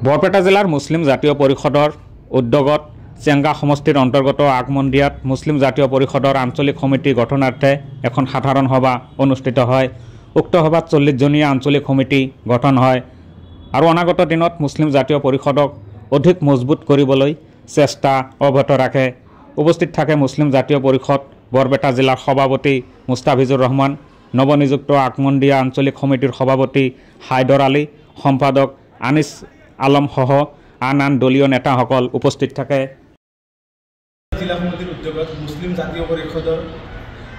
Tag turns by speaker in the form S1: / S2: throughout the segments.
S1: বৰপেটা জিলাৰ মুছলিম জাতীয় পৰিষদৰ উদ্যোগত চেংগা সমষ্টিৰ অন্তৰ্গত আগমন্দিয়াত মুছলিম জাতীয় পৰিষদৰ আঞ্চলিক সমিতি গঠনাৰ্থে এখন সাধাৰণ সভা অনুষ্ঠিত হয়। উক্ত সভাত 40 জনীয়া আঞ্চলিক সমিতি গঠন হয় আৰু অনাগত দিনত মুছলিম জাতীয় পৰিষদক অধিক মজবুত কৰিবলৈ চেষ্টা অব্যাহত ৰাখে। উপস্থিত থাকে মুছলিম জাতীয় পৰিষদ বৰপেটা জিলাৰ সভাপতি মুস্তাফিজুৰ ৰহমান, নৱনিযুক্ত আগমন্দিয়া আঞ্চলিক সমিতিৰ সভাপতি হায়দৰ আলী, সম্পাদক আনিছ আলম সহ আন দলীয় নেতাসকল উপস্থিত থাকে।
S2: জিলা সমিতিৰ উদ্যোগত মুছলিম জাতীয় পৰিষদৰ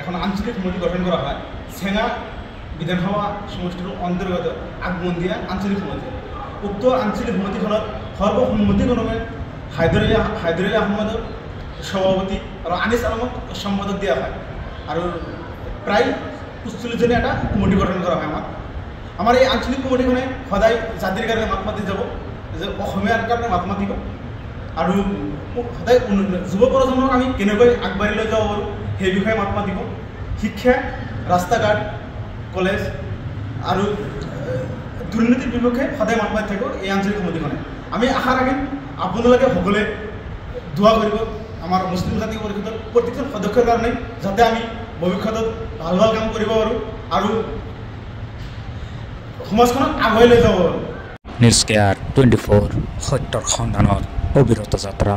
S2: এখন আঞ্চলিক সমিতি গঠন কৰা হয়। চেঙা বিধানসভা সমষ্টিৰ অন্তৰ্গত আগমন্দিয়া আঞ্চলিক সমিতি। উক্ত আঞ্চলিক সমিতিখনত সৰ্বসন্মতিক্ৰমে হায়দৰ আলী আহমদক সভাপতি আৰু আনিছ আলমক সম্পাদক দিয়া হয় আৰু প্ৰায় 45 জনীয়া এটা কমিটি গঠন কৰা হয়। আমাৰ এই আঞ্চলিক কমিটিখনে সদায় জাতিৰ কাৰণে মাত মাতি যাব, যে অসমীয়াৰ কাৰণে মাত মাতিব আৰু সদায় যুৱ প্ৰজন্মক আমি কেনেকৈ আগবাঢ়ি লৈ যাব পাৰোঁ সেই বিষয়ে মাত মাতিব। শিক্ষা, ৰাস্তা ঘাট, কলেজ আৰু দুৰ্নীতিৰ বিপক্ষে সদায় মাত মাতি থাকিব এই আঞ্চলিক সমিতিখনে। আমি আশা ৰাখিম আপোনালোকে সকলোৱে দোৱা কৰিব আমাৰ মুছলিম জাতীয় পৰিষদৰ প্ৰত্যেকজন সদস্যৰ কাৰণে, যাতে আমি ভৱিষ্যতত ভাল ভাল কাম কৰিব পাৰোঁ আৰু সমাজখনক আগুৱাই লৈ যাব পাৰোঁ।
S1: নিউজ কেয়াৰ 24 সত্যৰ সন্ধানত অবিৰত যাত্ৰা।